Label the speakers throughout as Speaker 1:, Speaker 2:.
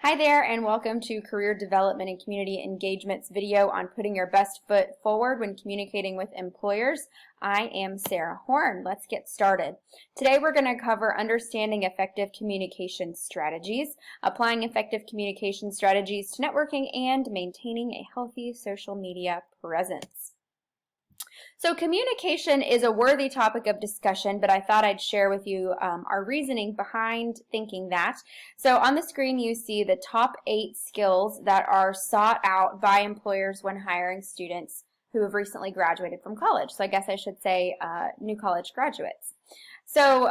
Speaker 1: Hi there, and welcome to Career Development and Community Engagement's video on putting your best foot forward when communicating with employers. I am Sarah Horn. Let's get started. Today we're going to cover understanding effective communication strategies, applying effective communication strategies to networking, and maintaining a healthy social media presence. So communication is a worthy topic of discussion, but I thought I'd share with you our reasoning behind thinking that. So on the screen you see the top 8 skills that are sought out by employers when hiring students who have recently graduated from college. So I guess I should say new college graduates. So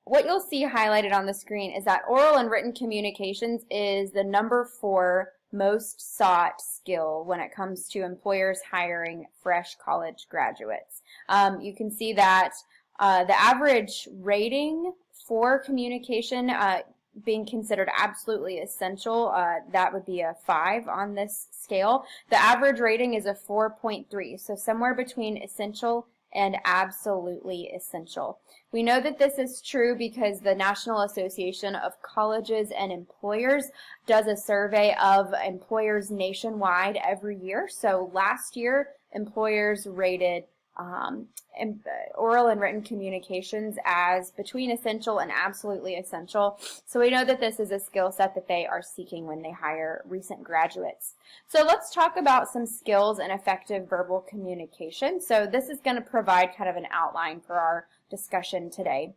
Speaker 1: what you'll see highlighted on the screen is that oral and written communications is the number 4 most sought skill when it comes to employers hiring fresh college graduates. You can see that the average rating for communication being considered absolutely essential, that would be a 5 on this scale. The average rating is a 4.3, so somewhere between essential and absolutely essential. We know that this is true because the National Association of Colleges and Employers does a survey of employers nationwide every year. So last year, employers rated oral and written communications as between essential and absolutely essential. So we know that this is a skill set that they are seeking when they hire recent graduates. So let's talk about some skills in effective verbal communication. So this is going to provide kind of an outline for our discussion today.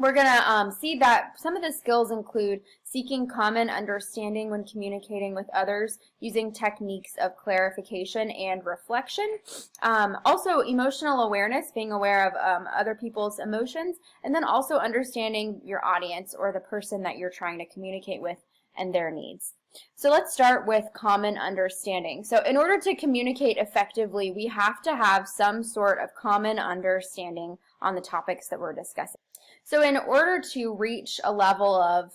Speaker 1: We're going to see that some of the skills include seeking common understanding when communicating with others, using techniques of clarification and reflection. Also, emotional awareness, being aware of other people's emotions, and then also understanding your audience or the person that you're trying to communicate with and their needs. So let's start with common understanding. So in order to communicate effectively, we have to have some sort of common understanding on the topics that we're discussing. So in order to reach a level of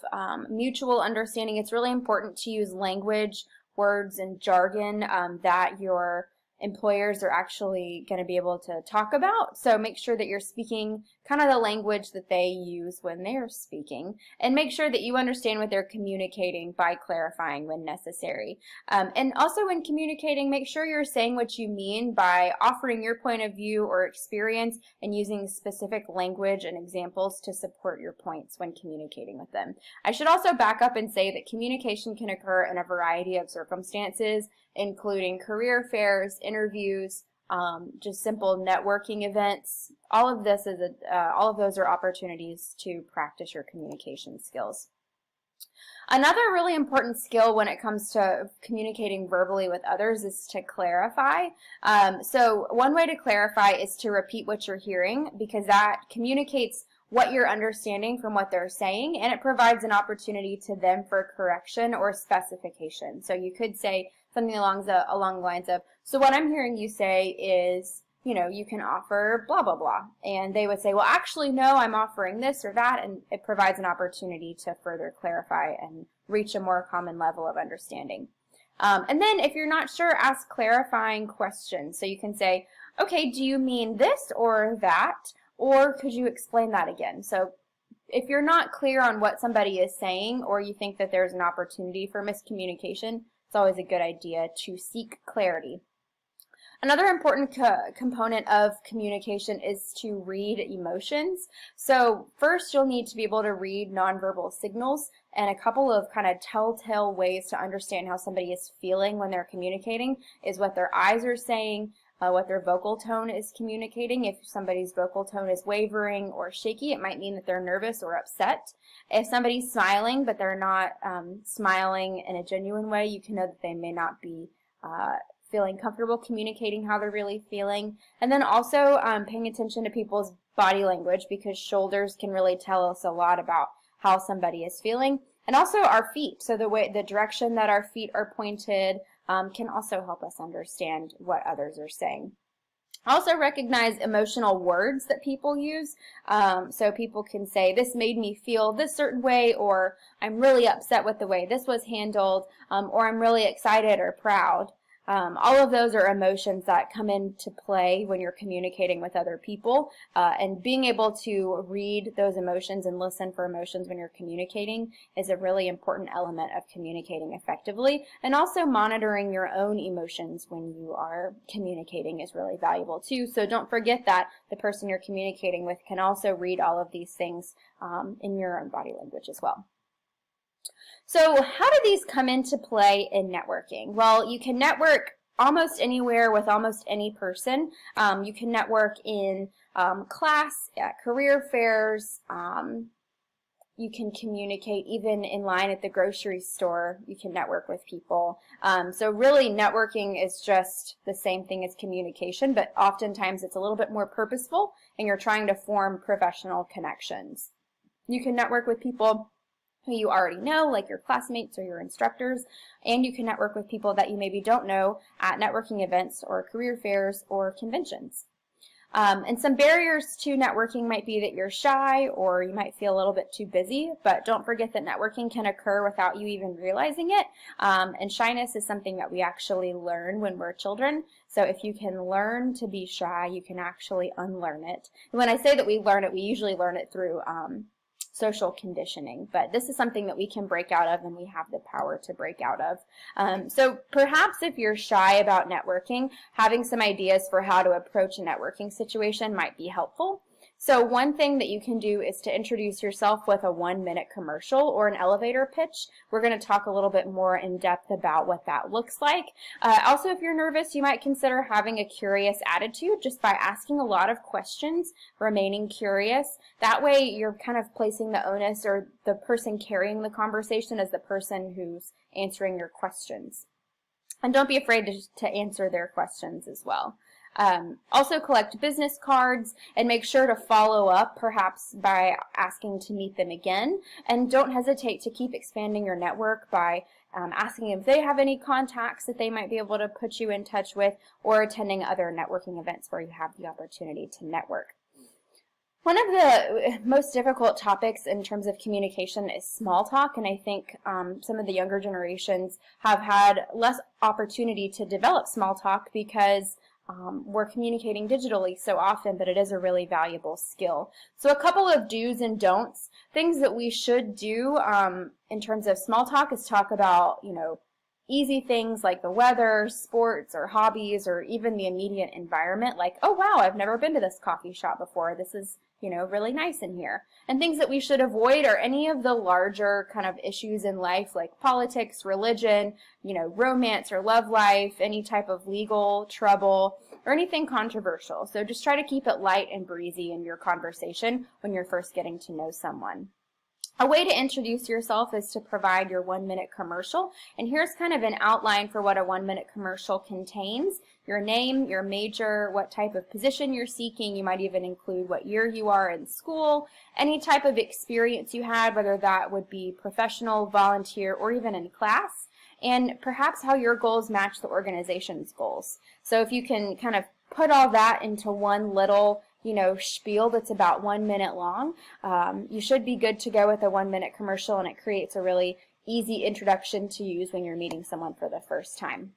Speaker 1: mutual understanding, it's really important to use language, words, and jargon that your employers are actually going to be able to talk about. So make sure that you're speaking kind of the language that they use when they're speaking, and make sure that you understand what they're communicating by clarifying when necessary. And also when communicating, make sure you're saying what you mean by offering your point of view or experience and using specific language and examples to support your points when communicating with them. I should also back up and say that communication can occur in a variety of circumstances, including career fairs, interviews, just simple networking events. All of those are opportunities to practice your communication skills. Another really important skill when it comes to communicating verbally with others is to clarify. So one way to clarify is to repeat what you're hearing, because that communicates what you're understanding from what they're saying, and it provides an opportunity to them for correction or specification. So you could say something along the lines of, so what I'm hearing you say is, you can offer blah, blah, blah. And they would say, well, actually, no, I'm offering this or that, and it provides an opportunity to further clarify and reach a more common level of understanding. And then if you're not sure, ask clarifying questions. So you can say, okay, do you mean this or that? Or could you explain that again? So if you're not clear on what somebody is saying, or you think that there's an opportunity for miscommunication, it's always a good idea to seek clarity. Another important component of communication is to read emotions. So first, you'll need to be able to read nonverbal signals, and a couple of kind of telltale ways to understand how somebody is feeling when they're communicating is what their eyes are saying, what their vocal tone is communicating. If somebody's vocal tone is wavering or shaky, it might mean that they're nervous or upset. If somebody's smiling, but they're not smiling in a genuine way, you can know that they may not be feeling comfortable communicating how they're really feeling. And then also paying attention to people's body language, because shoulders can really tell us a lot about how somebody is feeling. And also our feet. So the direction that our feet are pointed can also help us understand what others are saying. Also recognize emotional words that people use. So people can say, this made me feel this certain way, or I'm really upset with the way this was handled, or I'm really excited or proud. All of those are emotions that come into play when you're communicating with other people, and being able to read those emotions and listen for emotions when you're communicating is a really important element of communicating effectively, and also monitoring your own emotions when you are communicating is really valuable too. So don't forget that the person you're communicating with can also read all of these things in your own body language as well. So how do these come into play in networking? Well, you can network almost anywhere with almost any person. You can network in class, at career fairs. You can communicate even in line at the grocery store. You can network with people. So really networking is just the same thing as communication, but oftentimes it's a little bit more purposeful and you're trying to form professional connections. You can network with people who you already know, like your classmates or your instructors, and you can network with people that you maybe don't know at networking events or career fairs or conventions. And some barriers to networking might be that you're shy or you might feel a little bit too busy, but don't forget that networking can occur without you even realizing it. And shyness is something that we actually learn when we're children. So if you can learn to be shy, you can actually unlearn it. And when I say that we learn it, we usually learn it through social conditioning, but this is something that we can break out of and we have the power to break out of. So perhaps if you're shy about networking, having some ideas for how to approach a networking situation might be helpful. So one thing that you can do is to introduce yourself with a 1-minute commercial or an elevator pitch. We're going to talk a little bit more in depth about what that looks like. Also, if you're nervous, you might consider having a curious attitude just by asking a lot of questions, remaining curious. That way you're kind of placing the onus, or the person carrying the conversation as the person who's answering your questions. And don't be afraid to answer their questions as well. Also collect business cards and make sure to follow up, perhaps by asking to meet them again. And don't hesitate to keep expanding your network by asking if they have any contacts that they might be able to put you in touch with, or attending other networking events where you have the opportunity to network. One of the most difficult topics in terms of communication is small talk, and I think some of the younger generations have had less opportunity to develop small talk because we're communicating digitally so often, but it is a really valuable skill. So a couple of do's and don'ts, things that we should do in terms of small talk is talk about, easy things like the weather, sports, or hobbies, or even the immediate environment, like, oh wow, I've never been to this coffee shop before. This is, really nice in here. And things that we should avoid are any of the larger kind of issues in life, like politics, religion, romance or love life, any type of legal trouble, or anything controversial. So just try to keep it light and breezy in your conversation when you're first getting to know someone. A way to introduce yourself is to provide your 1-minute commercial, and here's kind of an outline for what a 1-minute commercial contains. Your name, your major, what type of position you're seeking. You might even include what year you are in school, any type of experience you had, whether that would be professional, volunteer, or even in class, and perhaps how your goals match the organization's goals. So if you can kind of put all that into one little spiel that's about 1 minute long, you should be good to go with a 1-minute commercial, and it creates a really easy introduction to use when you're meeting someone for the first time.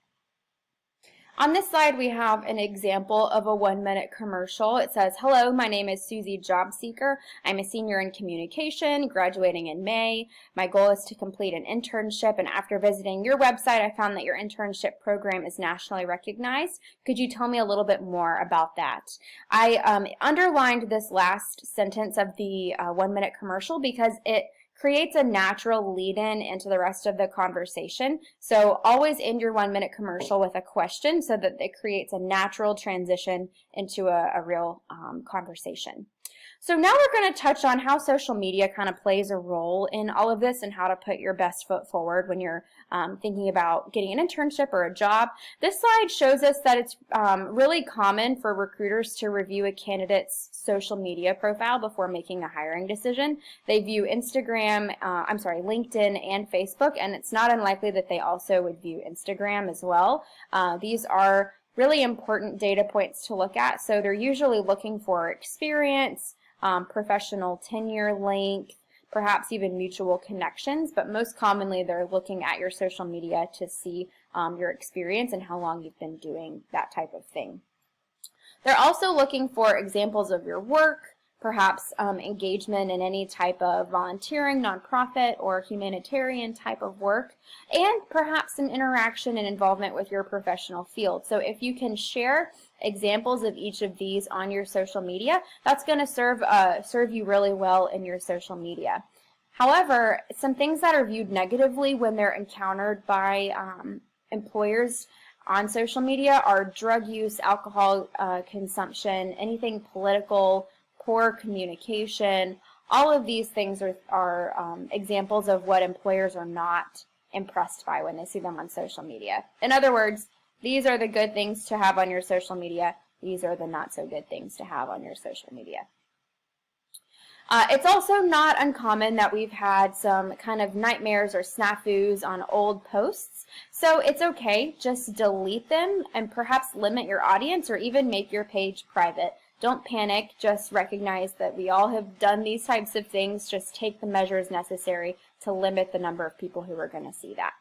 Speaker 1: On this slide, we have an example of a 1-minute commercial. It says, "Hello, my name is Susie Jobseeker. I'm a senior in communication, graduating in May. My goal is to complete an internship, and after visiting your website, I found that your internship program is nationally recognized. Could you tell me a little bit more about that?" I underlined this last sentence of the 1-minute commercial because it creates a natural lead-in into the rest of the conversation. So always end your 1-minute commercial with a question so that it creates a natural transition into a real conversation. So now we're going to touch on how social media kind of plays a role in all of this and how to put your best foot forward when you're thinking about getting an internship or a job. This slide shows us that it's really common for recruiters to review a candidate's social media profile before making a hiring decision. They view LinkedIn and Facebook, and it's not unlikely that they also would view Instagram as well. These are really important data points to look at. So they're usually looking for experience, professional tenure length, perhaps even mutual connections, but most commonly they're looking at your social media to see your experience and how long you've been doing that type of thing. They're also looking for examples of your work, perhaps engagement in any type of volunteering, nonprofit, or humanitarian type of work, and perhaps some interaction and involvement with your professional field. So if you can share examples of each of these on your social media, that's going to serve you really well in your social media. However, some things that are viewed negatively when they're encountered by employers on social media are drug use, alcohol consumption, anything political, poor communication. All of these things are examples of what employers are not impressed by when they see them on social media. In other words, these are the good things to have on your social media. These are the not so good things to have on your social media. It's also not uncommon that we've had some kind of nightmares or snafus on old posts. So it's okay, just delete them and perhaps limit your audience or even make your page private. Don't panic, just recognize that we all have done these types of things. Just take the measures necessary to limit the number of people who are going to see that.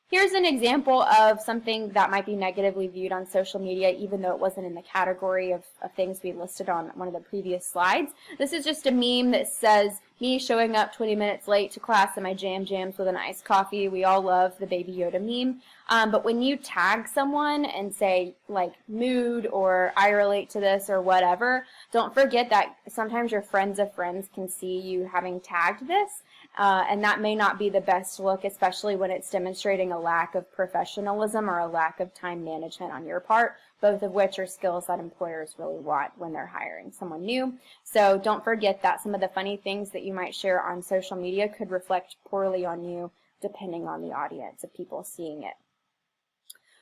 Speaker 1: Here's an example of something that might be negatively viewed on social media, even though it wasn't in the category of things we listed on one of the previous slides. This is just a meme that says, me showing up 20 minutes late to class in my jams with an iced coffee. We all love the Baby Yoda meme. But when you tag someone and say, like, mood or I relate to this or whatever, don't forget that sometimes your friends of friends can see you having tagged this. And that may not be the best look, especially when it's demonstrating a lack of professionalism or a lack of time management on your part, both of which are skills that employers really want when they're hiring someone new. So don't forget that some of the funny things that you might share on social media could reflect poorly on you, depending on the audience of people seeing it.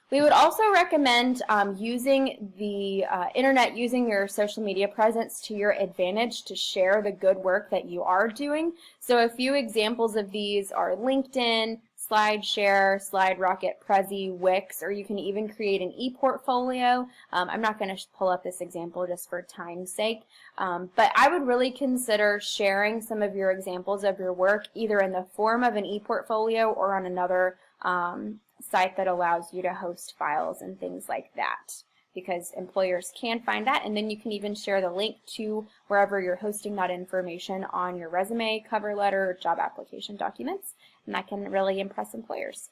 Speaker 1: We would also recommend using the internet, using your social media presence to your advantage to share the good work that you are doing. So a few examples of these are LinkedIn, SlideShare, SlideRocket, Prezi, Wix, or you can even create an e-portfolio. I'm not going to pull up this example just for time's sake, but I would really consider sharing some of your examples of your work either in the form of an e-portfolio or on another site that allows you to host files and things like that, because employers can find that, and then you can even share the link to wherever you're hosting that information on your resume, cover letter, job application documents, and that can really impress employers.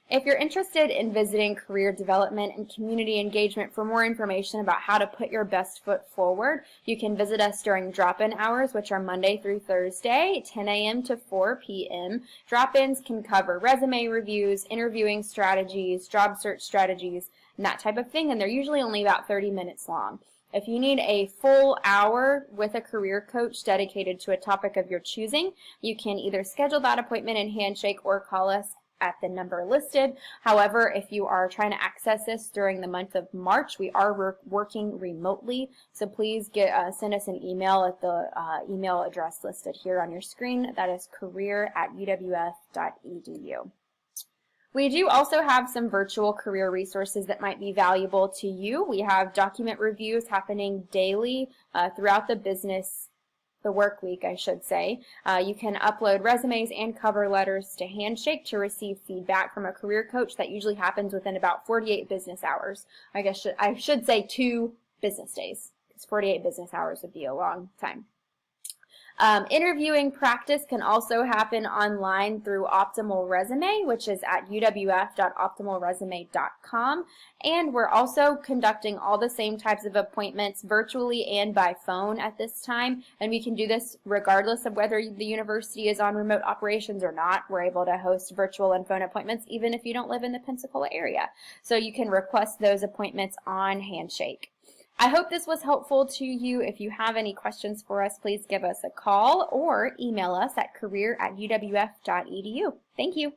Speaker 1: If you're interested in visiting career development and community engagement for more information about how to put your best foot forward, you can visit us during drop-in hours, which are Monday through Thursday, 10 a.m. to 4 p.m. Drop-ins can cover resume reviews, interviewing strategies, job search strategies, and that type of thing, and they're usually only about 30 minutes long. If you need a full hour with a career coach dedicated to a topic of your choosing, you can either schedule that appointment in Handshake or call us at the number listed. However, if you are trying to access this during the month of March, we are working remotely, so please send us an email at the email address listed here on your screen. That is career@uwf.edu. We do also have some virtual career resources that might be valuable to you. We have document reviews happening daily throughout the work week, I should say. You can upload resumes and cover letters to Handshake to receive feedback from a career coach. That usually happens within about 48 business hours. I guess I should say 2 business days, because 48 business hours would be a long time. Interviewing practice can also happen online through Optimal Resume, which is at uwf.optimalresume.com. And we're also conducting all the same types of appointments virtually and by phone at this time. And we can do this regardless of whether the university is on remote operations or not. We're able to host virtual and phone appointments even if you don't live in the Pensacola area. So you can request those appointments on Handshake. I hope this was helpful to you. If you have any questions for us, please give us a call or email us at career@uwf.edu. Thank you.